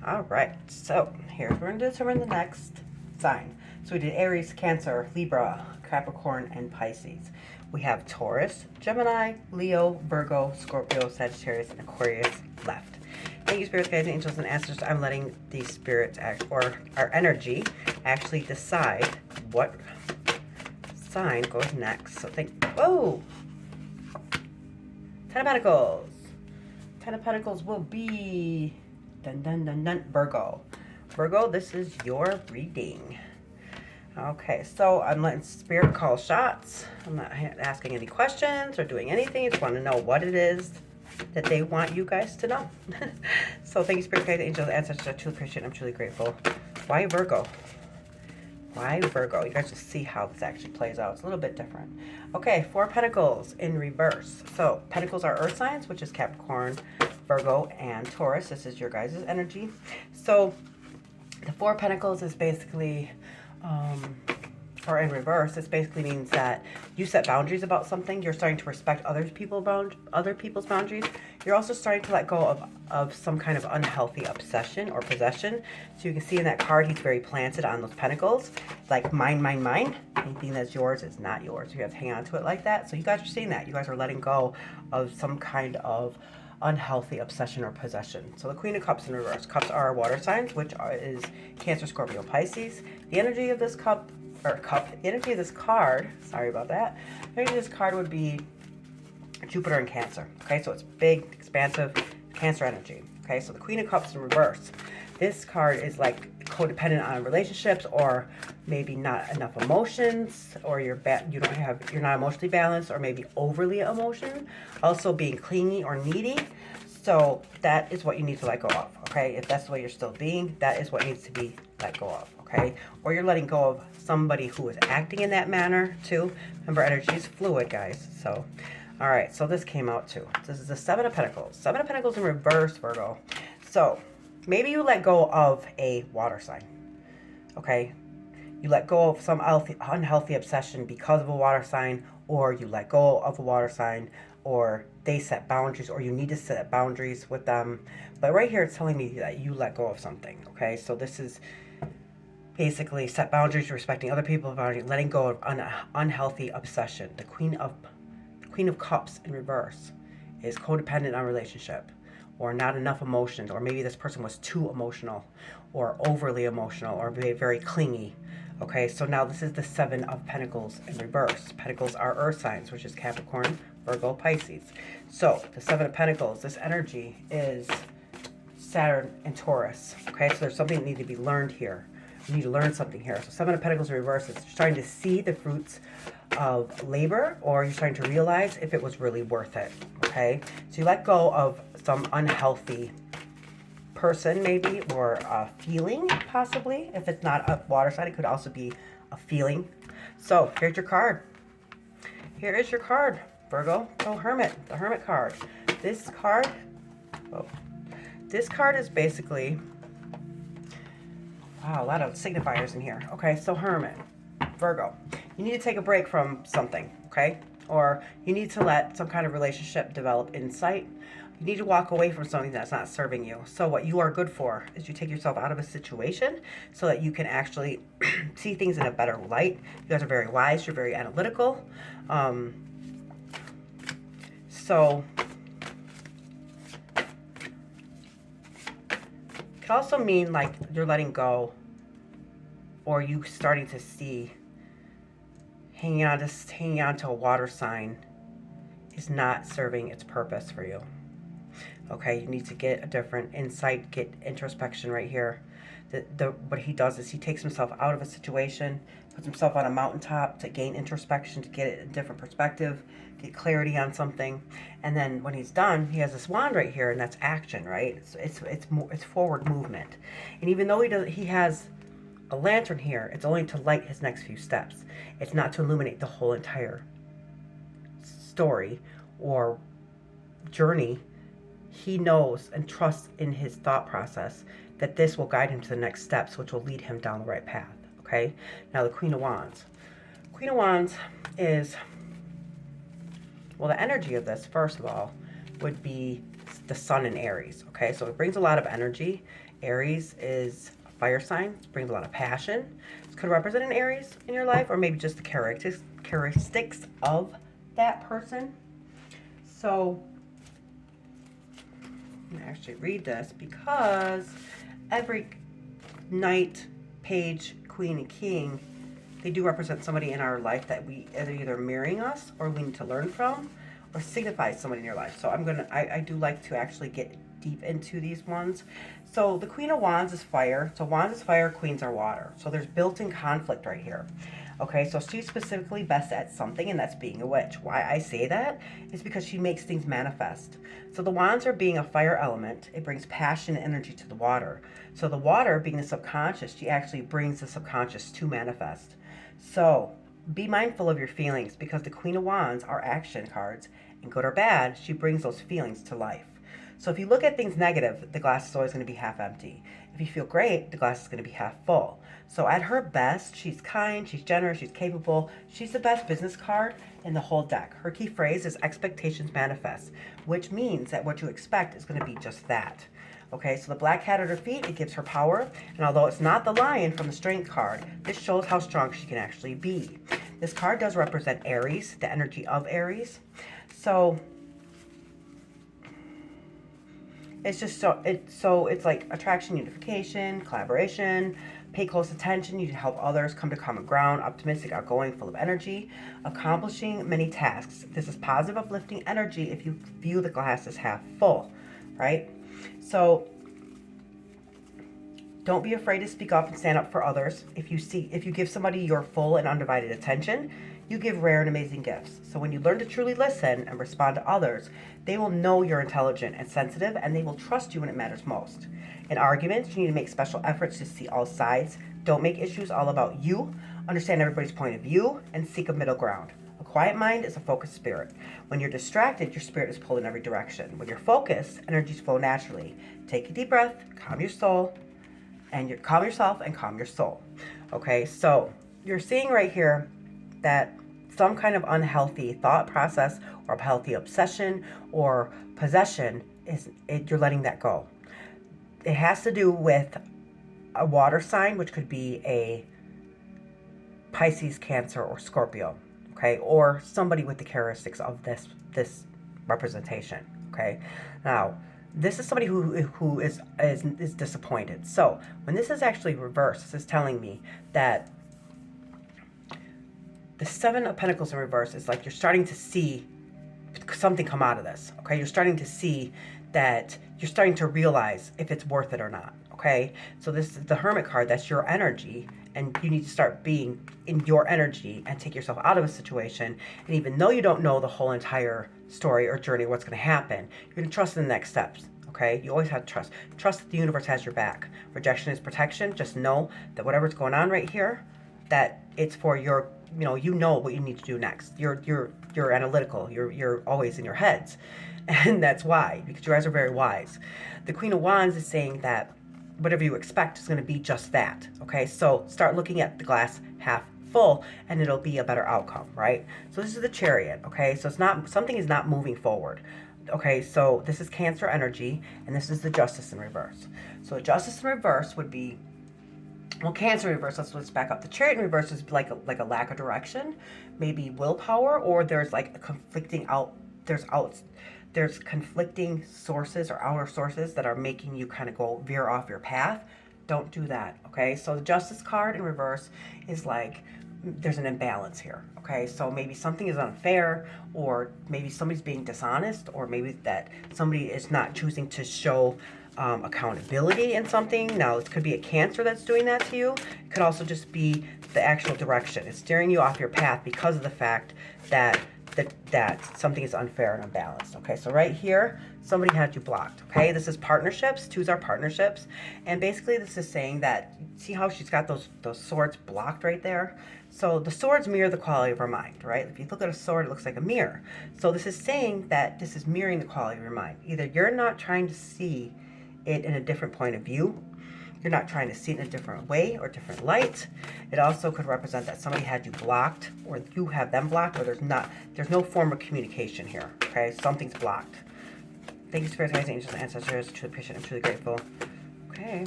All right, so here's where we're going to determine the next sign. So we did Aries, Cancer, Libra, Capricorn, and Pisces. We have Taurus, Gemini, Leo, Virgo, Scorpio, Sagittarius, and Aquarius left. Thank you, spirits, guides, angels, and ancestors. I'm letting these spirits or our energy actually decide what sign goes next. So whoa! Ten of Pentacles. Ten of Pentacles will be dun dun dun dun Virgo. Virgo, this is your reading. Okay, so I'm letting Spirit call shots. I'm not asking any questions or doing anything. I just want to know what it is that they want you guys to know. So thank you, Spirit, guides, angels, ancestors. I truly appreciate it. I'm truly grateful. Why Virgo? Why Virgo? You guys will see how this actually plays out. It's a little bit different. Okay, Four of Pentacles in reverse. So Pentacles are earth signs, which is Capricorn, Virgo, and Taurus. This is your guys' energy. So the Four of Pentacles is basically, or in reverse, this basically means that you set boundaries about something. You're starting to respect other people's boundaries. You're also starting to let go of some kind of unhealthy obsession or possession. So you can see in that card, he's very planted on those pentacles. Like mine, mine, mine. Anything that's yours is not yours. You have to hang on to it like that. So you guys are seeing that. You guys are letting go of some kind of unhealthy obsession or possession. So the Queen of Cups in reverse. Cups are water signs, which is Cancer, Scorpio, Pisces. The energy of this the energy of this card, sorry about that. The energy of this card would be Jupiter and Cancer. Okay, so it's big, expansive Cancer energy. Okay, so the Queen of Cups in reverse. This card is like codependent on relationships, or maybe not enough emotions, or you're not emotionally balanced, or maybe overly emotional. Also being clingy or needy. So that is what you need to let go of. Okay, if that's the way you're still being, that is what needs to be let go of. Okay, or you're letting go of somebody who is acting in that manner too. Remember, energy is fluid, guys. So, all right, so this came out too. This is the Seven of Pentacles. Seven of Pentacles in reverse, Virgo. So maybe you let go of a water sign. Okay, you let go of some unhealthy obsession because of a water sign, or you let go of a water sign, or they set boundaries, or you need to set boundaries with them. But right here, it's telling me that you let go of something. Okay, so this is basically set boundaries, respecting other people's boundaries, letting go of unhealthy obsession. The Queen of Cups in reverse is codependent on relationship, or not enough emotions, or maybe this person was too emotional, or overly emotional, or very clingy. Okay, so now this is the Seven of Pentacles in reverse. Pentacles are earth signs, which is Capricorn, Virgo, Pisces. So the Seven of Pentacles, this energy is Saturn and Taurus. Okay, so there's something that needs to be learned here. You need to learn something here. So Seven of Pentacles in reverse is starting to see the fruits of labor, or you're starting to realize if it was really worth it. Okay, so you let go of some unhealthy person maybe, or a feeling possibly. If it's not a water sign, it could also be a feeling. So here's your card. Here is your card, Virgo. Oh, Hermit, the Hermit card. This card is basically, wow, a lot of signifiers in here. Okay, so Hermit, Virgo, you need to take a break from something, okay? Or you need to let some kind of relationship develop insight. You need to walk away from something that's not serving you. So what you are good for is you take yourself out of a situation so that you can actually see things in a better light. You guys are very wise. You're very analytical. So it could also mean like you're letting go, or you starting to see hanging on to a water sign is not serving its purpose for you. Okay, you need to get a different insight, get introspection right here. What he does is he takes himself out of a situation, puts himself on a mountaintop to gain introspection, to get a different perspective, get clarity on something. And then when he's done, he has this wand right here, and that's action, right? It's forward movement. And even though he has a lantern here, it's only to light his next few steps. It's not to illuminate the whole entire story or journey. He knows and trusts in his thought process that this will guide him to the next steps, which will lead him down the right path. Okay, now the Queen of Wands. Queen of Wands is, well, the energy of this, first of all, would be the Sun in Aries. Okay, so it brings a lot of energy. Aries is a fire sign. It brings a lot of passion. This could represent an Aries in your life, or maybe just the characteristics of that person. So I'm going to actually read this because every knight, page, queen, and king, they do represent somebody in our life that we either mirroring us or we need to learn from, or signifies somebody in your life. So I do like to actually get deep into these ones. So the Queen of Wands is fire. So Wands is fire, Queens are water. So there's built-in conflict right here. Okay, so she's specifically best at something, and that's being a witch. Why I say that is because she makes things manifest. So the wands are being a fire element. It brings passion and energy to the water. So the water being the subconscious, she actually brings the subconscious to manifest. So be mindful of your feelings, because the Queen of Wands are action cards, and good or bad, she brings those feelings to life. So if you look at things negative, the glass is always going to be half empty. If you feel great, the glass is going to be half full. So at her best, she's kind, she's generous, she's capable. She's the best business card in the whole deck. Her key phrase is expectations manifest, which means that what you expect is going to be just that. Okay, so the black cat at her feet, it gives her power. And although it's not the lion from the strength card, this shows how strong she can actually be. This card does represent Aries, the energy of Aries. So it's just it's like attraction, unification, collaboration, pay close attention, you can help others, come to common ground, optimistic, outgoing, full of energy, accomplishing many tasks. This is positive, uplifting energy if you view the glass as half full, right? So don't be afraid to speak up and stand up for others. If you give somebody your full and undivided attention, you give rare and amazing gifts. So when you learn to truly listen and respond to others, they will know you're intelligent and sensitive, and they will trust you when it matters most. In arguments, you need to make special efforts to see all sides. Don't make issues all about you. Understand everybody's point of view and seek a middle ground. A quiet mind is a focused spirit. When you're distracted, your spirit is pulled in every direction. When you're focused, energies flow naturally. Take a deep breath, calm your soul, and calm yourself and calm your soul. Okay, so you're seeing right here that some kind of unhealthy thought process or healthy obsession or possession you're letting that go. It has to do with a water sign, which could be a Pisces, Cancer, or Scorpio, okay, or somebody with the characteristics of this representation. Okay, now this is somebody who is disappointed. So when this is actually reversed, this is telling me that the Seven of Pentacles in reverse is like you're starting to see something come out of this. Okay, you're starting to see that you're starting to realize if it's worth it or not. Okay, so this is the Hermit card. That's your energy, and you need to start being in your energy and take yourself out of a situation. And even though you don't know the whole entire story or journey, what's going to happen, you're going to trust in the next steps. Okay, you always have to trust. Trust that the universe has your back. Rejection is protection. Just know that whatever's going on right here, that it's for your, you know what you need to do next. You're analytical. You're always in your heads, and that's why, because you guys are very wise. The Queen of Wands is saying that whatever you expect is going to be just that. Okay, so start looking at the glass half full, and it'll be a better outcome, right? So this is the Chariot. Okay, so it's not, something is not moving forward. Okay, so this is Cancer energy, and this is the Justice in reverse. So Justice in reverse would be, well, Cancer in reverse, let's back up. The Chariot in reverse is like a lack of direction, maybe willpower, or there's like a conflicting there's conflicting sources or outer sources that are making you kind of veer off your path. Don't do that, okay? So the Justice card in reverse is like there's an imbalance here, okay? So maybe something is unfair, or maybe somebody's being dishonest, or maybe that somebody is not choosing to show accountability in something. Now, it could be a Cancer that's doing that to you. It could also just be the actual direction. It's steering you off your path because of the fact that something is unfair and unbalanced. Okay, so right here, somebody had you blocked. Okay, this is partnerships. Twos are partnerships, and basically this is saying that, see how she's got those swords blocked right there. So the swords mirror the quality of our mind, right? If you look at a sword, it looks like a mirror. So this is saying that this is mirroring the quality of your mind. Either you're not trying to see it in a different point of view, you're not trying to see it in a different way or different light. It also could represent that somebody had you blocked, or you have them blocked, or there's no form of communication here. Okay, something's blocked. Thank you, Spirit, Guides, Angels, and Ancestors. Truly appreciate it. I'm truly grateful. Okay.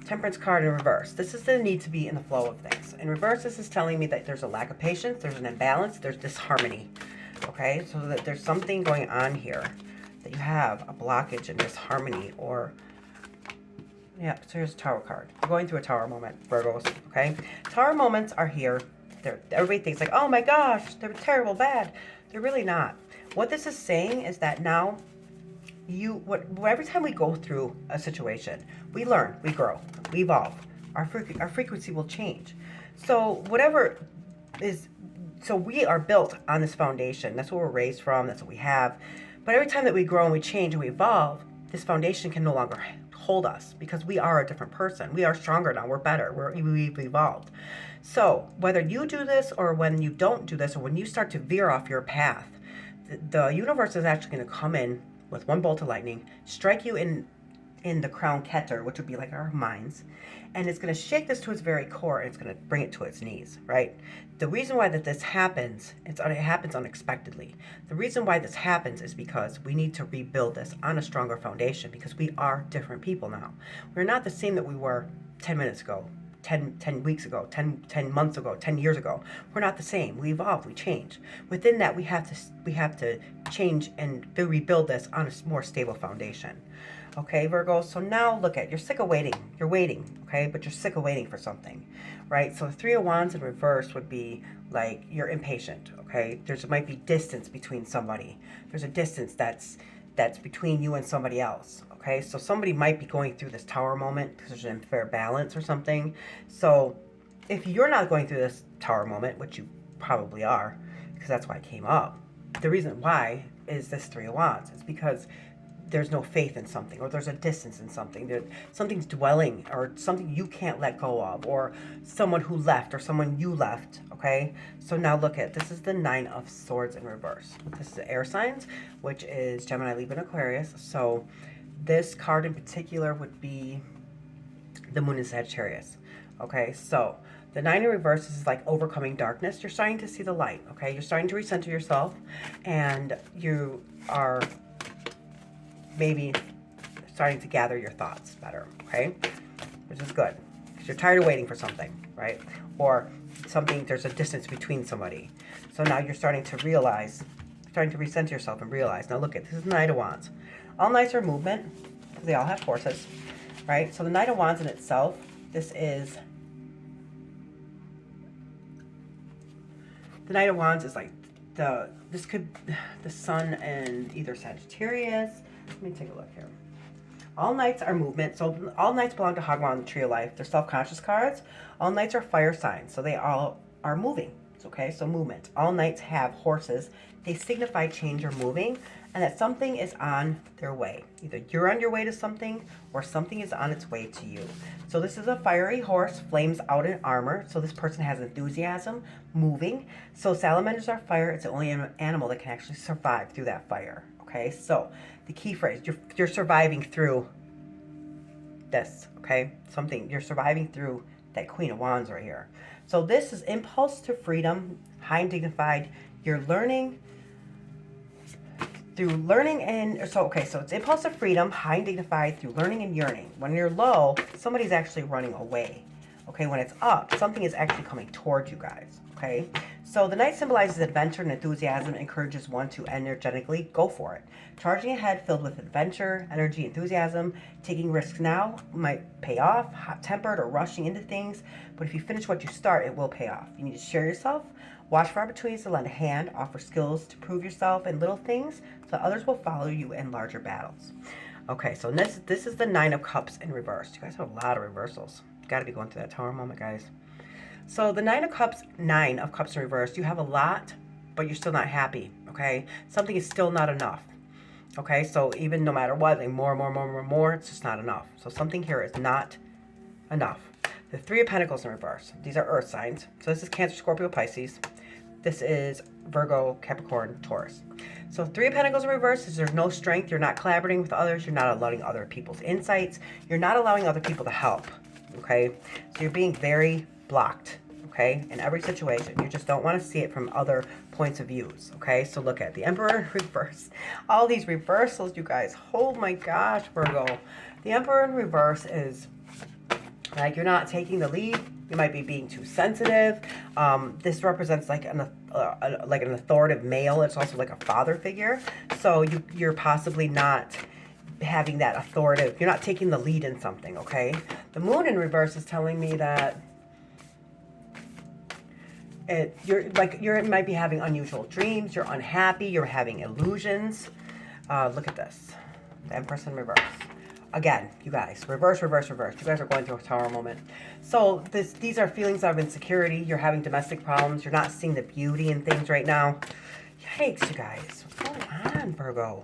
Temperance card in reverse. This is the need to be in the flow of things. In reverse, this is telling me that there's a lack of patience, there's an imbalance, there's disharmony. Okay, so that there's something going on here, that you have a blockage and disharmony, or yeah, so here's a Tower card. We're going through a Tower moment, Virgos, okay? Tower moments are here. Everybody thinks like, oh my gosh, they're terrible, bad. They're really not. What this is saying is that now every time we go through a situation, we learn, we grow, we evolve. Our frequency will change. So whatever is, so we are built on this foundation. That's what we're raised from. That's what we have. But every time that we grow and we change and we evolve, this foundation can no longer hold us because we are a different person. We are stronger now. We're better. We've evolved. So whether you do this or when you don't do this or when you start to veer off your path, the universe is actually going to come in with one bolt of lightning, strike you in the crown keter, which would be like our minds, and it's going to shake this to its very core, and it's going to bring it to its knees, right? The reason why that this happens, it happens unexpectedly. The reason why this happens is because we need to rebuild this on a stronger foundation, because we are different people now. We're not the same that we were 10 minutes ago, 10 weeks ago, 10 months ago, 10 years ago. We're not the same. We evolve, we change. Within that, we have to change and rebuild this on a more stable foundation. Okay, Virgo, so now look at, you're sick of waiting. You're waiting, okay, but you're sick of waiting for something, right? So the Three of Wands in reverse would be like you're impatient, okay? There might be distance between somebody. There's a distance that's between you and somebody else. Okay, so somebody might be going through this Tower moment because there's an unfair balance or something. So if you're not going through this Tower moment, which you probably are, because that's why it came up, the reason why is this Three of Wands. It's because there's no faith in something, or there's a distance in something. Something's dwelling, or something you can't let go of, or someone who left, or someone you left, okay? So now look at, this is the Nine of Swords in reverse. This is the air signs, which is Gemini, Libra, and Aquarius. So this card in particular would be the Moon in Sagittarius. Okay, so the Nine in reverse is like overcoming darkness. You're starting to see the light, okay? You're starting to recenter yourself, and you are maybe starting to gather your thoughts better, okay? Which is good, because you're tired of waiting for something, right? Or something, there's a distance between somebody. So now you're starting to realize, starting to recenter yourself and realize. Now look at, this is the Knight of Wands. All Knights are movement, because they all have forces, right? So the Knight of Wands in itself, this is, the Knight of Wands is like this could, the Sun and either Sagittarius. Let me take a look here. All Knights are movement. So all Knights belong to Hagwan, the Tree of Life. They're self-conscious cards. All Knights are fire signs. So they all are moving. Okay, so movement. All Knights have horses. They signify change or moving, and that something is on their way. Either you're on your way to something, or something is on its way to you. So this is a fiery horse, flames out in armor. So this person has enthusiasm, moving. So salamanders are fire. It's the only animal that can actually survive through that fire. Okay, so the key phrase, you're surviving through this, okay? Something, you're surviving through that Queen of Wands right here. So this is impulse to freedom, high and dignified. You're learning through learning and, so it's impulse to freedom, high and dignified, through learning and yearning. When you're low, somebody's actually running away. Okay, when it's up, something is actually coming towards you guys, okay? So the Knight symbolizes adventure and enthusiasm, encourages one to energetically go for it. Charging ahead, filled with adventure, energy, enthusiasm, taking risks now might pay off, hot-tempered or rushing into things, but if you finish what you start, it will pay off. You need to share yourself, watch for opportunities to lend a hand, offer skills to prove yourself in little things, so others will follow you in larger battles. Okay, so this is the Nine of Cups in reverse. You guys have a lot of reversals. Got to be going through that Tower moment, guys. So the Nine of Cups in reverse, you have a lot, but you're still not happy, okay? Something is still not enough, okay? So even no matter what, like more, it's just not enough. So something here is not enough. The Three of Pentacles in reverse. These are earth signs. So this is Cancer, Scorpio, Pisces. This is Virgo, Capricorn, Taurus. So Three of Pentacles in reverse is there's no strength. You're not collaborating with others. You're not allowing other people's insights. You're not allowing other people to help, okay? So you're being very blocked, okay? In every situation. You just don't want to see it from other points of views, okay? So look at the Emperor in reverse. All these reversals, you guys. Oh my gosh, Virgo. The Emperor in reverse is like you're not taking the lead. You might be being too sensitive. This represents like an authoritative male. It's also like a father figure. So you're possibly not having that authoritative. You're not taking the lead in something, okay? The Moon in reverse is telling me that you might be having unusual dreams. You're unhappy. You're having illusions. Look at this. The Empress in reverse. Again, you guys, reverse, reverse, reverse. You guys are going through a tower moment. So these are feelings of insecurity. You're having domestic problems. You're not seeing the beauty in things right now. Yikes, you guys. What's going on, Virgo?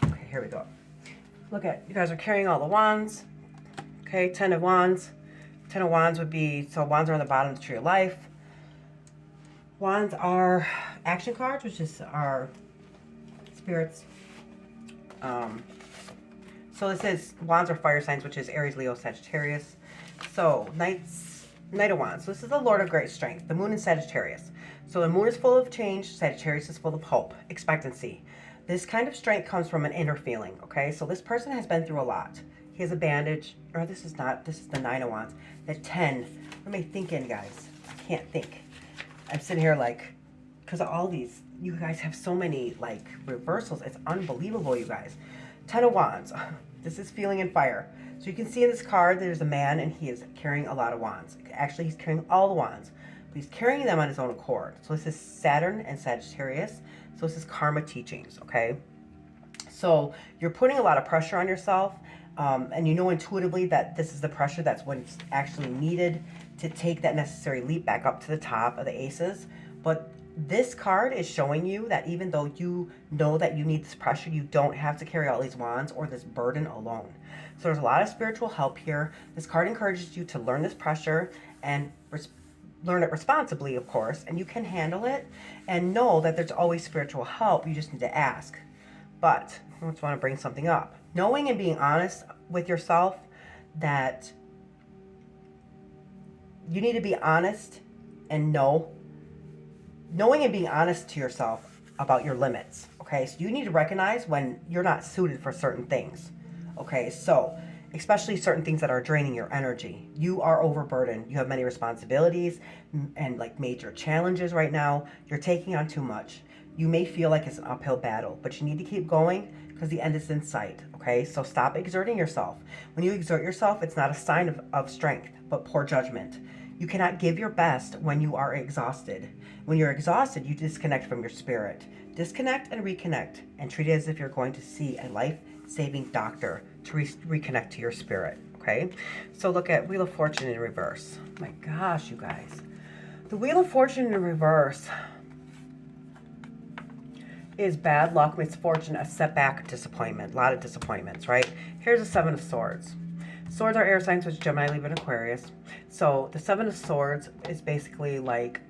Okay, here we go. Look at, you guys are carrying all the wands. Okay, 10 of wands. 10 of wands would be, so wands are on the bottom of the tree of life. Wands are action cards, which is our spirits. So this is, wands are fire signs, which is Aries, Leo, Sagittarius. So Knight of Wands. So this is the Lord of Great Strength. The Moon in Sagittarius. So the Moon is full of change. Sagittarius is full of hope, expectancy. This kind of strength comes from an inner feeling, okay? So this person has been through a lot. He has a bandage, or this is the 9 of Wands. The 10, what am I thinking, guys? I can't think. I'm sitting here like, because of all these, you guys have so many like reversals. It's unbelievable, you guys. 10 of Wands. This is feeling and fire. So you can see in this card, there's a man and he is carrying a lot of wands. Actually, he's carrying all the wands, but he's carrying them on his own accord. So this is Saturn and Sagittarius. So this is karma teachings, okay? So you're putting a lot of pressure on yourself, and you know intuitively that this is the pressure that's what's actually needed to take that necessary leap back up to the top of the aces. But this card is showing you that even though you know that you need this pressure, you don't have to carry all these wands or this burden alone. So there's a lot of spiritual help here. This card encourages you to learn this pressure and learn it responsibly, of course, and you can handle it and know that there's always spiritual help. You just need to ask. But I just want to bring something up. Knowing and being honest with yourself that you need to be honest and knowing and being honest to yourself about your limits, okay? So you need to recognize when you're not suited for certain things, okay? So especially certain things that are draining your energy. You are overburdened. You have many responsibilities and like major challenges right now. You're taking on too much. You may feel like it's an uphill battle, but you need to keep going because the end is in sight, okay? So stop exerting yourself. When you exert yourself, it's not a sign of strength, but poor judgment. You cannot give your best when you are exhausted. When you're exhausted, you disconnect from your spirit. Disconnect and reconnect and treat it as if you're going to see a life-saving doctor to reconnect to your spirit, okay? So look at Wheel of Fortune in reverse. My gosh, you guys. The Wheel of Fortune in reverse is bad luck, misfortune, a setback, disappointment, a lot of disappointments, right? Here's the 7 of Swords. Swords are air signs, which is Gemini, Libra, and Aquarius. So the 7 of Swords is basically like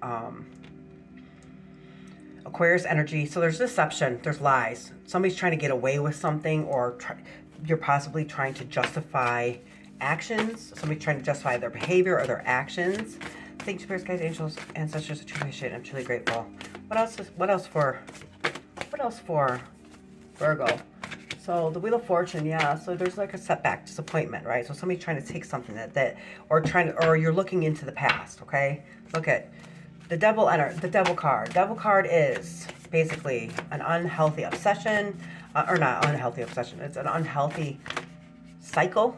Aquarius energy. So there's deception, there's lies. Somebody's trying to get away with something, or you're possibly trying to justify actions. Somebody's trying to justify their behavior or their actions. Thank you, spirits, guides, angels, ancestors. I truly appreciate it. I'm truly grateful. What else for Virgo? So the Wheel of Fortune, yeah. So there's like a setback, disappointment, right? So somebody's trying to take something or you're looking into the past, okay? Look at the Devil card. Devil card is basically an unhealthy obsession, or not unhealthy obsession. It's an unhealthy cycle.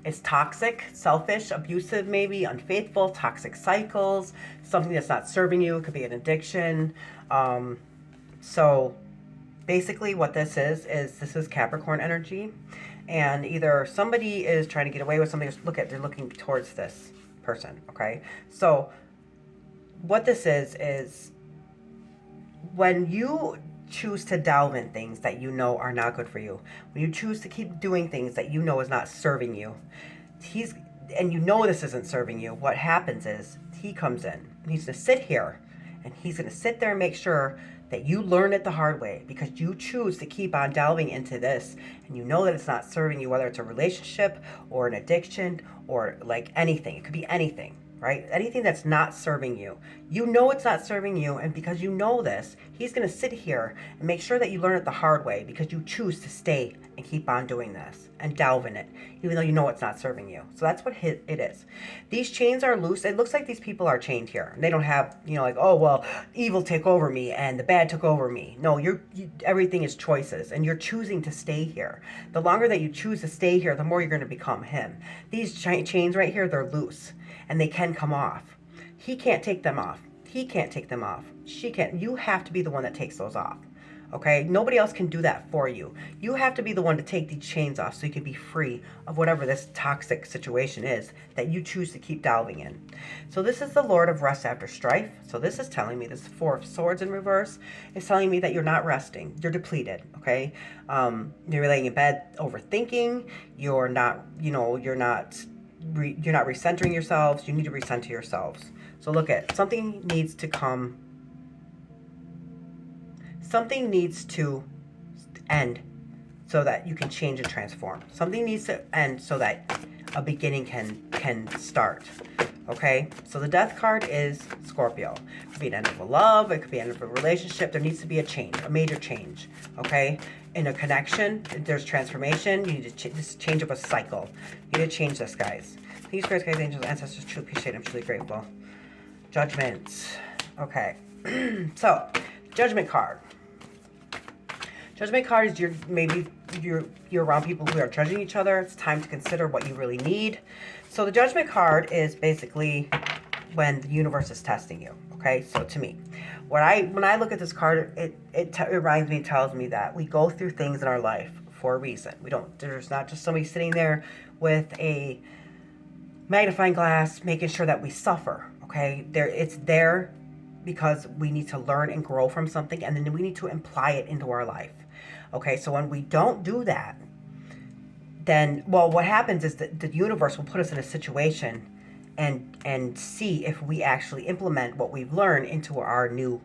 It's toxic, selfish, abusive, maybe unfaithful, toxic cycles, something that's not serving you. It could be an addiction. So basically what this is Capricorn energy, and either somebody is trying to get away with something. They're looking towards this person, okay? So what this is when you choose to delve in things that you know are not good for you, when you choose to keep doing things that you know is not serving you, and you know this isn't serving you, what happens is he comes in and he's going to sit here and he's going to sit there and make sure that you learn it the hard way because you choose to keep on delving into this and you know that it's not serving you, whether it's a relationship or an addiction or like anything. It could be anything, right? Anything that's not serving you. You know it's not serving you, and because you know this, he's going to sit here and make sure that you learn it the hard way because you choose to stay and keep on doing this and delve in it, even though you know it's not serving you. So that's what it is. These chains are loose. It looks like these people are chained here. They don't have, like, oh, well, evil took over me and the bad took over me. No, everything is choices, and you're choosing to stay here. The longer that you choose to stay here, the more you're going to become him. These chains right here, they're loose, and they can come off. He can't take them off. He can't take them off. She can't. You have to be the one that takes those off. Okay? Nobody else can do that for you. You have to be the one to take these chains off so you can be free of whatever this toxic situation is that you choose to keep delving in. So this is the Lord of Rest after strife. So this is telling me, this 4 of Swords in reverse is telling me that you're not resting. You're depleted, okay? You're laying in bed overthinking. You're not recentering yourselves. You need to recenter yourselves. So look at, something needs to end so that you can change and transform. Something needs to end so that a beginning can start. Okay, so the Death card is Scorpio. It could be an end of a love. It could be an end of a relationship. There needs to be a change, a major change. Okay, in a connection, there's transformation. You need to just change up a cycle. You need to change this, guys. Please, guys, angels, ancestors, truly appreciate it. I'm truly grateful. Judgment. Okay, so Judgment card. Judgment card is you're around people who are judging each other. It's time to consider what you really need. So the Judgment card is basically when the universe is testing you. Okay, so to me, when I look at this card, it reminds me, tells me that we go through things in our life for a reason. There's not just somebody sitting there with a magnifying glass making sure that we suffer. Okay, it's there because we need to learn and grow from something, and then we need to apply it into our life. Okay, so when we don't do that, then, well, what happens is that the universe will put us in a situation and see if we actually implement what we've learned into our new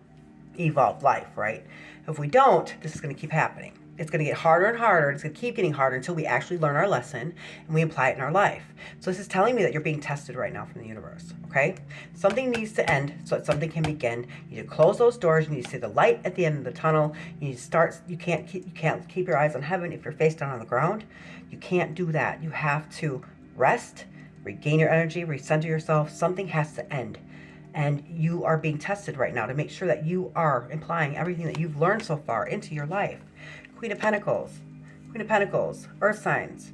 evolved life, right? If we don't, this is going to keep happening. It's going to get harder and harder. It's going to keep getting harder until we actually learn our lesson and we apply it in our life. So this is telling me that you're being tested right now from the universe, okay? Something needs to end so that something can begin. You need to close those doors. You need to see the light at the end of the tunnel. You need to start. You can't keep your eyes on heaven if you're face down on the ground. You can't do that. You have to rest, regain your energy, recenter yourself. Something has to end. And you are being tested right now to make sure that you are applying everything that you've learned so far into your life. Queen of Pentacles, Earth signs,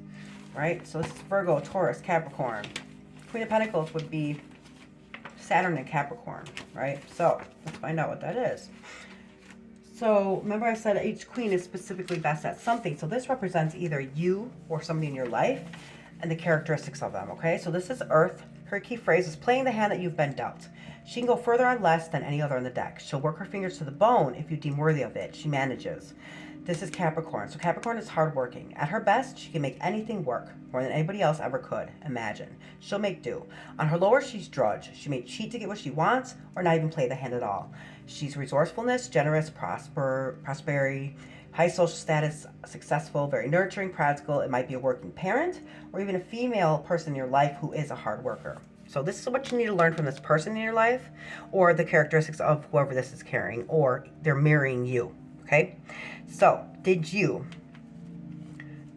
right? So this is Virgo, Taurus, Capricorn. Queen of Pentacles would be Saturn and Capricorn, right? So let's find out what that is. So remember I said each queen is specifically best at something. So this represents either you or somebody in your life and the characteristics of them, okay? So this is Earth. Her key phrase is playing the hand that you've been dealt. She can go further on less than any other on the deck. She'll work her fingers to the bone if you deem worthy of it. She manages. This is Capricorn. So Capricorn is hardworking. At her best, she can make anything work, more than anybody else ever could. Imagine. She'll make do. On her lower, she's drudge. She may cheat to get what she wants, or not even play the hand at all. She's resourcefulness, generous, prosperity, high social status, successful, very nurturing, practical. It might be a working parent, or even a female person in your life who is a hard worker. So this is what you need to learn from this person in your life, or the characteristics of whoever this is carrying, or they're mirroring you. Okay, so did you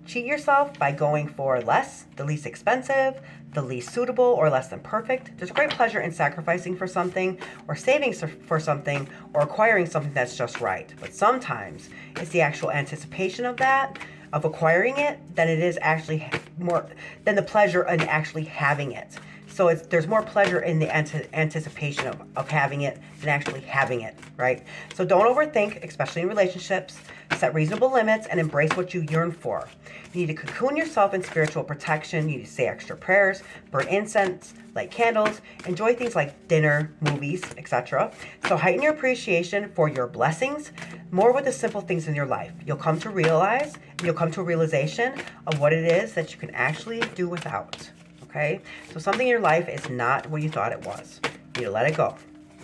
cheat yourself by going for less, the least expensive, the least suitable, or less than perfect? There's great pleasure in sacrificing for something, or saving for something, or acquiring something that's just right. But sometimes it's the actual anticipation of that, of acquiring it, than it is actually more than the pleasure in actually having it. So there's more pleasure in the anticipation of having it than actually having it, right? So don't overthink, especially in relationships. Set reasonable limits and embrace what you yearn for. You need to cocoon yourself in spiritual protection. You need to say extra prayers, burn incense, light candles, enjoy things like dinner, movies, etc. So heighten your appreciation for your blessings, more with the simple things in your life. You'll come to realize, and you'll come to a realization of what it is that you can actually do without. Okay, so something in your life is not what you thought it was. You need to let it go.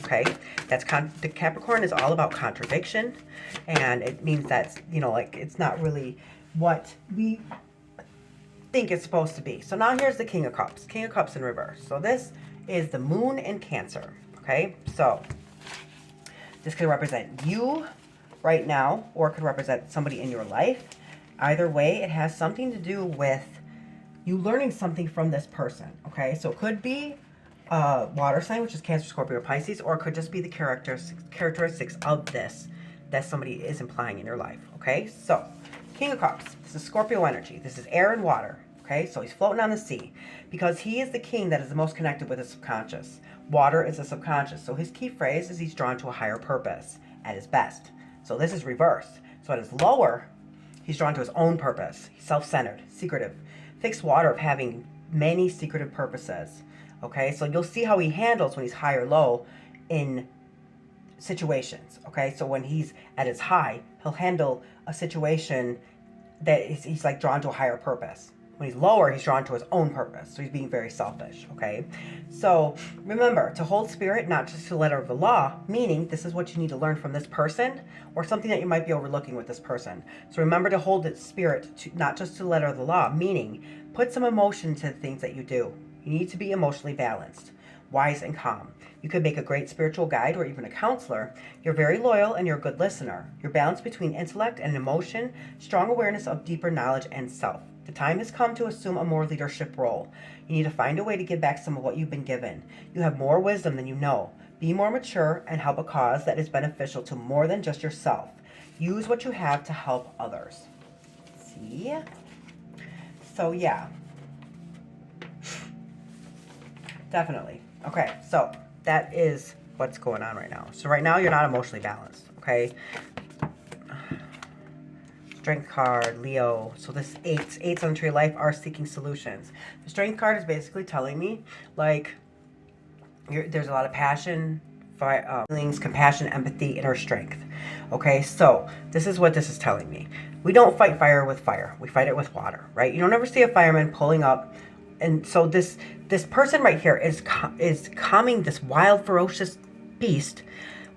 okay? The Capricorn is all about contradiction, and it means that's, you know, like, it's not really what we think it's supposed to be. So now here's the King of Cups. King of Cups in reverse. So this is the Moon in Cancer, okay? So this could represent you right now, or it could represent somebody in your life. Either way, it has something to do with you learning something from this person, okay? So it could be water sign, which is Cancer, Scorpio, or Pisces, or it could just be the characteristics of this that somebody is implying in your life, okay? So, King of Cups, this is Scorpio energy. This is air and water, okay? So he's floating on the sea because he is the king that is the most connected with the subconscious. Water is the subconscious. So his key phrase is he's drawn to a higher purpose at his best. So this is reversed. So at his lower, he's drawn to his own purpose. He's self-centered, secretive. Fixed water of having many secretive purposes. Okay, so you'll see how he handles when he's high or low in situations. Okay, so when he's at his high, he'll handle a situation that he's like drawn to a higher purpose. When he's lower, he's drawn to his own purpose. So he's being very selfish. Okay, so remember to hold spirit, not just to the letter of the law, meaning this is what you need to learn from this person or something that you might be overlooking with this person. So remember to hold its spirit to not just to the letter of the law, meaning put some emotion to the things that you do. You need to be emotionally balanced, wise, and calm. You could make a great spiritual guide or even a counselor. You're very loyal and you're a good listener. You're balanced between intellect and emotion, strong awareness of deeper knowledge and self. The time has come to assume a more leadership role. You need to find a way to give back some of what you've been given. You have more wisdom than you know. Be more mature and help a cause that is beneficial to more than just yourself. Use what you have to help others. See? So yeah. Definitely. Okay, so that is what's going on right now. So right now you're not emotionally balanced, okay? Strength card, Leo. So this eights on the tree of life are seeking solutions. The strength card is basically telling me, like, there's a lot of passion, feelings, compassion, empathy, inner strength. Okay, so this is what this is telling me. We don't fight fire with fire. We fight it with water, right? You don't ever see a fireman pulling up. And so this person right here is calming this wild, ferocious beast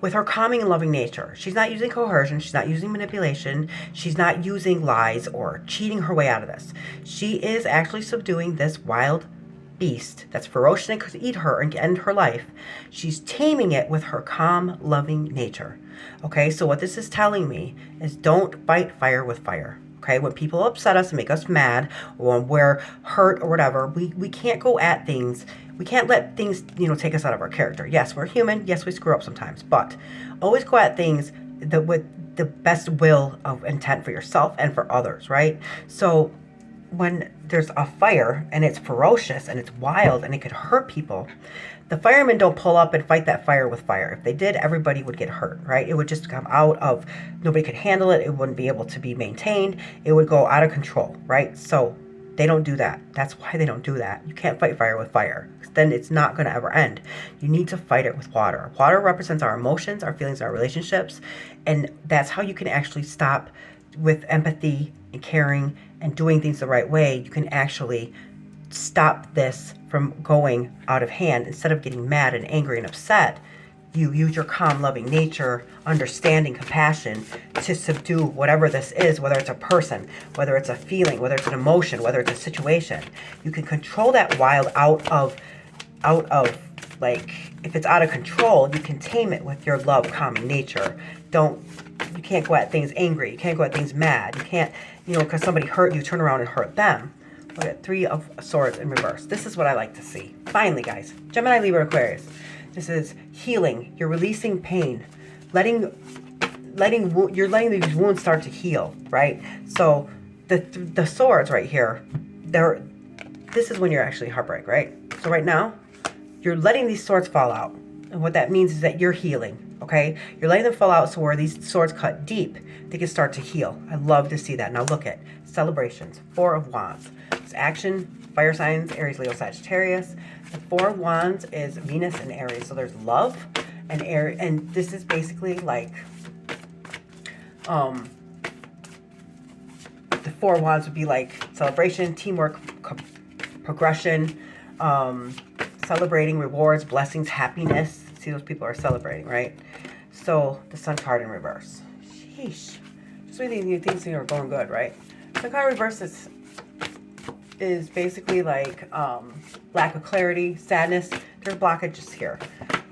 with her calming and loving nature. She's not using coercion. She's not using manipulation. She's not using lies or cheating her way out of this. She is actually subduing this wild beast that's ferocious and could eat her and end her life. She's taming it with her calm, loving nature. Okay, so what this is telling me is don't fight fire with fire. Okay, when people upset us and make us mad, or when we're hurt or whatever, we can't go at things. We can't let things, take us out of our character. Yes, we're human. Yes, we screw up sometimes. But always go at things with the best will of intent for yourself and for others, right? So when there's a fire and it's ferocious and it's wild and it could hurt people, the firemen don't pull up and fight that fire with fire. If they did, everybody would get hurt, right? It would just come out of, nobody could handle it. It wouldn't be able to be maintained. It would go out of control, right? So they don't do that. That's why they don't do that. You can't fight fire with fire. Then it's not going to ever end. You need to fight it with water. Water represents our emotions, our feelings, our relationships. And that's how you can actually stop with empathy and caring and doing things the right way. You can actually stop this from going out of hand. Instead of getting mad and angry and upset, you use your calm, loving nature, understanding, compassion to subdue whatever this is, whether it's a person, whether it's a feeling, whether it's an emotion, whether it's a situation. You can control that wild out of like, if it's out of control, you can tame it with your love, calming nature. You can't go at things angry. You can't go at things mad. You can't, because somebody hurt you, turn around and hurt them. Look at 3 of Swords in reverse. This is what I like to see. Finally, guys. Gemini, Libra, Aquarius. This is healing. You're releasing pain. You're letting these wounds start to heal, right? So the swords right here, this is when you're actually heartbreak, right? So right now, you're letting these swords fall out. And what that means is that you're healing, okay? You're letting them fall out so where these swords cut deep, they can start to heal. I love to see that. Now look at celebrations. 4 of Wands. It's action, fire signs, Aries, Leo, Sagittarius. The 4 of Wands is Venus and Aries. So there's love and Aries. And this is basically like, the 4 of Wands would be like celebration, teamwork, progression, celebrating rewards, blessings, happiness. See, those people are celebrating, right? So the Sun card in reverse. Sheesh. Just when you think things are going good, right? Sun card in reverse is basically like lack of clarity, sadness. There's blockages here.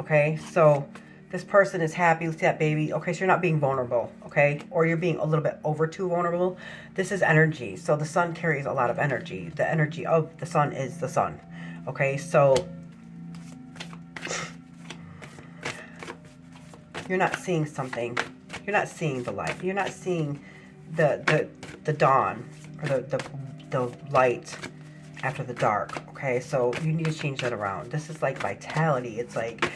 Okay, so this person is happy with that baby. Okay, so you're not being vulnerable, okay? Or you're being a little bit over too vulnerable. This is energy. So the sun carries a lot of energy. The energy of the sun is the sun. Okay, so you're not seeing something. You're not seeing the light. You're not seeing the dawn or the light after the dark. Okay, so you need to change that around. This is like vitality. It's like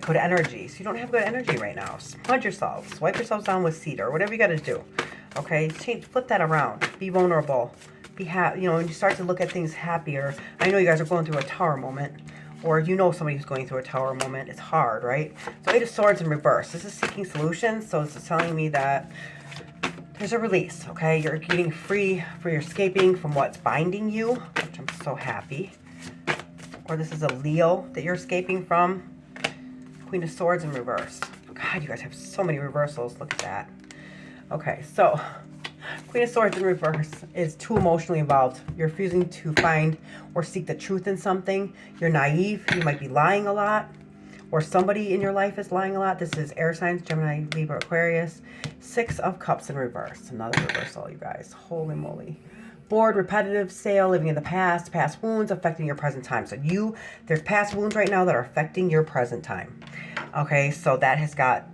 good energy. So you don't have good energy right now. Smudge yourselves. Wipe yourselves down with cedar. Whatever you got to do. Okay, flip that around. Be vulnerable. Be happy. You know, when you start to look at things happier. I know you guys are going through a tower moment, or you know somebody who's going through a tower moment. It's hard, right? So Eight of Swords in reverse. This is seeking solutions. So this is telling me that there's a release. Okay, you're getting free. You're escaping from what's binding you, which I'm so happy. Or this is a Leo that you're escaping from. Queen of Swords in reverse. God, you guys have so many reversals. Look at that. Okay, so Queen of Swords in reverse is too emotionally involved. You're refusing to find or seek the truth in something. You're naive. You might be lying a lot. Or somebody in your life is lying a lot. This is air signs, Gemini, Libra, Aquarius. Six of Cups in reverse. Another reversal, you guys. Holy moly. Bored, repetitive, stale, living in the past wounds affecting your present time. So there's past wounds right now that are affecting your present time. Okay, so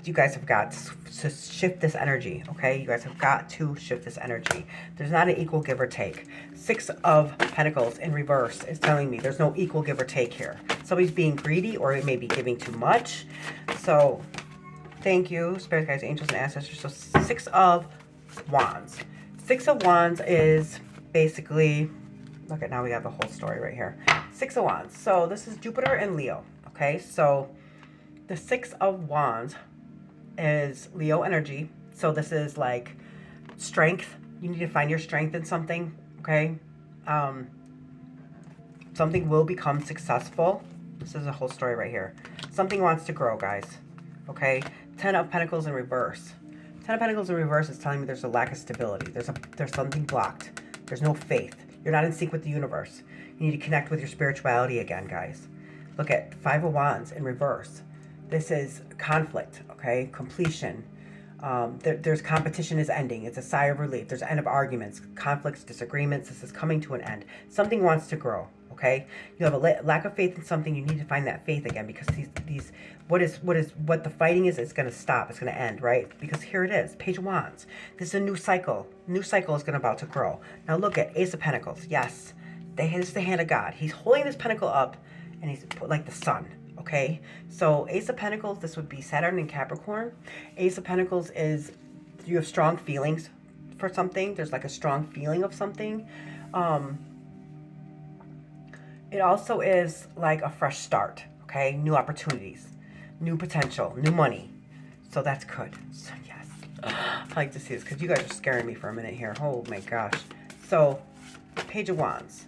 you guys have got to shift this energy. Okay, you guys have got to shift this energy. There's not an equal give or take. Six of Pentacles in reverse is telling me there's no equal give or take here. Somebody's being greedy, or it may be giving too much. So thank you, Spirit Guides, Angels, and Ancestors. So Six of Wands. Six of Wands is basically, look at, now we have the whole story right here. Six of Wands. So this is Jupiter and Leo. Okay, so the Six of Wands is Leo energy. So this is like strength. You need to find your strength in something. Okay, something will become successful. This is a whole story right here. Something wants to grow, guys. Okay, Ten of Pentacles in reverse. Ten of Pentacles in reverse is telling me there's a lack of stability. There's something blocked. There's no faith. You're not in sync with the universe. You need to connect with your spirituality again, guys. Look at Five of Wands in reverse. This is conflict, okay? Completion. There's competition is ending. It's a sigh of relief. There's an end of arguments, conflicts, disagreements. This is coming to an end. Something wants to grow, okay? You have a lack of faith in something. You need to find that faith again, because what the fighting is going to stop. It's going to end, right? Because here it is, Page of Wands. This is a new cycle. New cycle is about to grow. Now look at Ace of Pentacles. Yes, it's the hand of God. He's holding this pentacle up, and he's put like the sun. Okay, so Ace of Pentacles, this would be Saturn and Capricorn. Ace of Pentacles is you have strong feelings for something. There's like a strong feeling of something. It also is like a fresh start. Okay, new opportunities, new potential, new money. So that's good. So yes, I like to see this because you guys are scaring me for a minute here. Oh my gosh. So Page of Wands,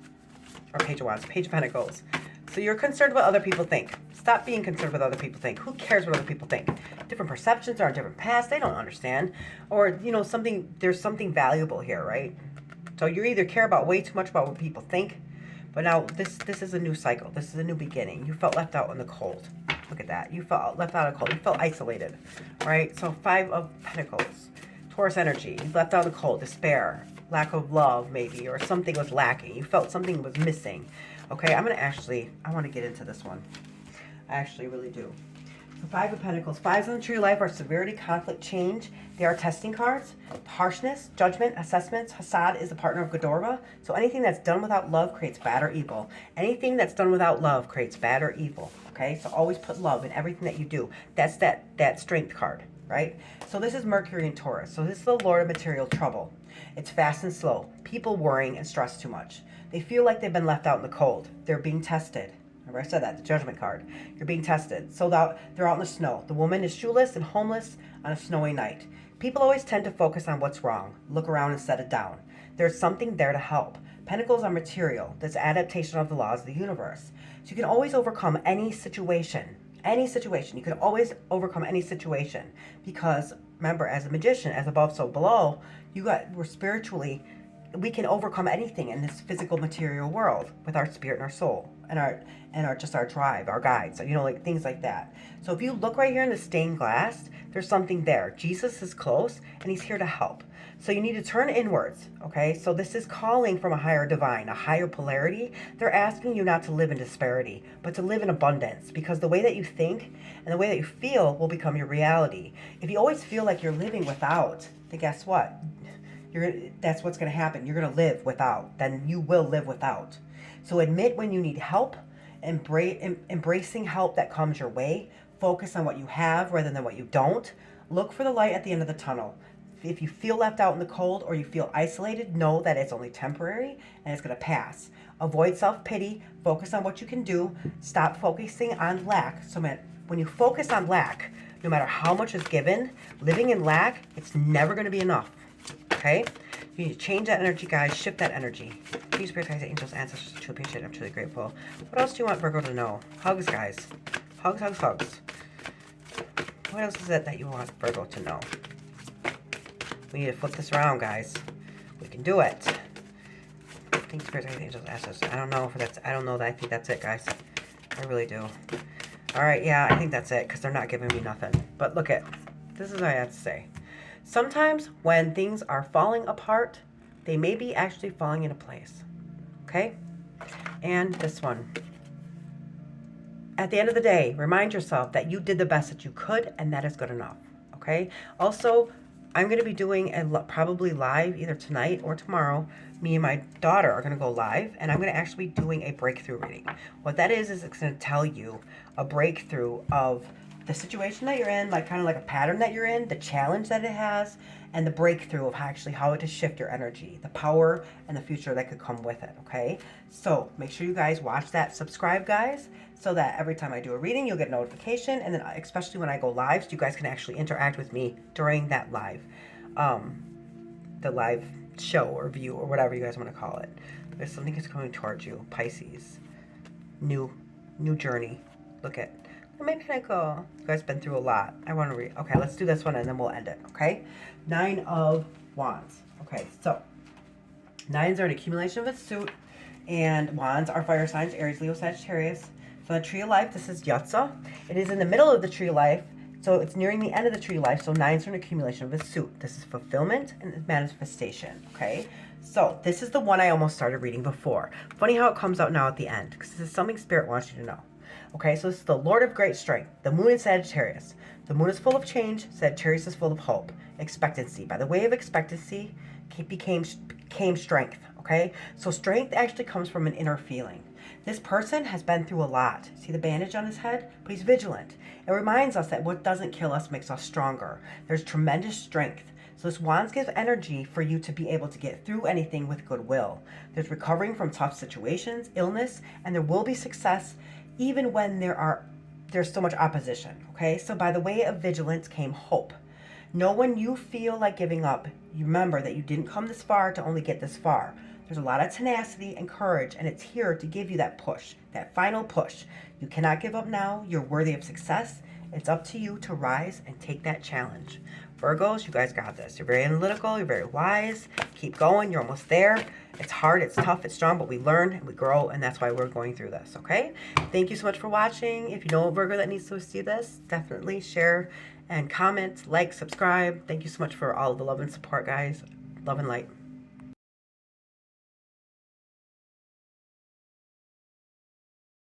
or Page of Pentacles. So you're concerned what other people think. Stop being concerned what other people think. Who cares what other people think? Different perceptions are in different paths. They don't understand. Or, you know, there's something valuable here, right? So you either care about way too much about what people think, but now this is a new cycle. This is a new beginning. You felt left out in the cold. Look at that. You felt left out in the cold. You felt isolated, right? So Five of Pentacles. Taurus energy. You left out in the cold. Despair. Lack of love, maybe. Or something was lacking. You felt something was missing. Okay, I want to get into this one. I actually really do. So Five of Pentacles. Fives in the tree of life are severity, conflict, change. They are testing cards. Harshness, judgment, assessments. Hassad is the partner of Godorva. So anything that's done without love creates bad or evil. Anything that's done without love creates bad or evil. Okay, so always put love in everything that you do. That's that strength card, right? So this is Mercury and Taurus. So this is the Lord of material trouble. It's fast and slow. People worrying and stress too much. They feel like they've been left out in the cold. They're being tested. Remember I said that, the Judgment card. You're being tested. So they're out in the snow. The woman is shoeless and homeless on a snowy night. People always tend to focus on what's wrong. Look around and set it down. There's something there to help. Pentacles are material. That's adaptation of the laws of the universe. So you can always overcome any situation. Any situation. You can always overcome any situation. Because remember, as a magician, as above, so below, we're spiritually, we can overcome anything in this physical material world with our spirit and our soul and our just our drive, our guides, you know, like things like that. So if you look right here in the stained glass, there's something there. Jesus is close and he's here to help. So you need to turn inwards, okay? So this is calling from a higher divine, a higher polarity. They're asking you not to live in disparity, but to live in abundance, because the way that you think and the way that you feel will become your reality. If you always feel like you're living without, then guess what? That's what's going to happen. You're going to live without. Then you will live without. So admit when you need help, embracing help that comes your way. Focus on what you have rather than what you don't. Look for the light at the end of the tunnel. If you feel left out in the cold or you feel isolated, know that it's only temporary and it's going to pass. Avoid self-pity. Focus on what you can do. Stop focusing on lack. So when you focus on lack, no matter how much is given, living in lack, it's never going to be enough. Okay? You need to change that energy, guys. Shift that energy. Please, spirits, guys, angels, ancestors, truly appreciate it. I'm truly grateful. What else do you want Virgo to know? Hugs, guys. Hugs, hugs, hugs. What else is it that you want Virgo to know? We need to flip this around, guys. We can do it. Thanks, spirits, guys, angels, ancestors. I don't know if that's. I don't know that. I think that's it, guys. I really do. All right, yeah, I think that's it because they're not giving me nothing. But look at. This is what I have to say. Sometimes when things are falling apart, they may be actually falling into place. Okay? And this one. At the end of the day, remind yourself that you did the best that you could, and that is good enough. Okay? Also, I'm going to be doing probably live either tonight or tomorrow. Me and my daughter are going to go live, and I'm going to actually be doing a breakthrough reading. What that is it's going to tell you a breakthrough of the situation that you're in, like kind of like a pattern that you're in, the challenge that it has, and the breakthrough of how to shift your energy, the power and the future that could come with it, okay? So make sure you guys watch that. Subscribe, guys, so that every time I do a reading, you'll get a notification, and then especially when I go live, so you guys can actually interact with me during that live, the live show or view or whatever you guys want to call it. There's something that's coming towards you, Pisces. New journey. Look at my pinnacle. You guys been through a lot. I want to read. Okay, let's do this one and then we'll end it. Okay, 9 of Wands. Okay, so 9s are an accumulation of a suit, and Wands are fire signs: Aries, Leo, Sagittarius. So the Tree of Life, this is Yatza. It is in the middle of the Tree of Life, so it's nearing the end of the Tree of Life. So 9s are an accumulation of a suit. This is fulfillment and manifestation. Okay, so this is the one I almost started reading before. Funny how it comes out now at the end, because this is something Spirit wants you to know. Okay, so this is the Lord of Great Strength, the Moon in Sagittarius. The Moon is full of change, Sagittarius is full of hope, expectancy. By the way of expectancy came strength, okay? So strength actually comes from an inner feeling. This person has been through a lot. See the bandage on his head? But he's vigilant. It reminds us that what doesn't kill us makes us stronger. There's tremendous strength. So this Wands gives energy for you to be able to get through anything with goodwill. There's recovering from tough situations, illness, and there will be success even when there's so much opposition, okay? So by the way of vigilance came hope. Know when you feel like giving up, you remember that you didn't come this far to only get this far. There's a lot of tenacity and courage, and it's here to give you that push, that final push. You cannot give up now. You're worthy of success. It's up to you to rise and take that challenge. Virgos, you guys got this. You're very analytical. You're very wise. Keep going. You're almost there. It's hard. It's tough. It's strong, but we learn and we grow, and that's why we're going through this, okay? Thank you so much for watching. If you know a Virgo that needs to see this, definitely share and comment, like, subscribe. Thank you so much for all of the love and support, guys. Love and light.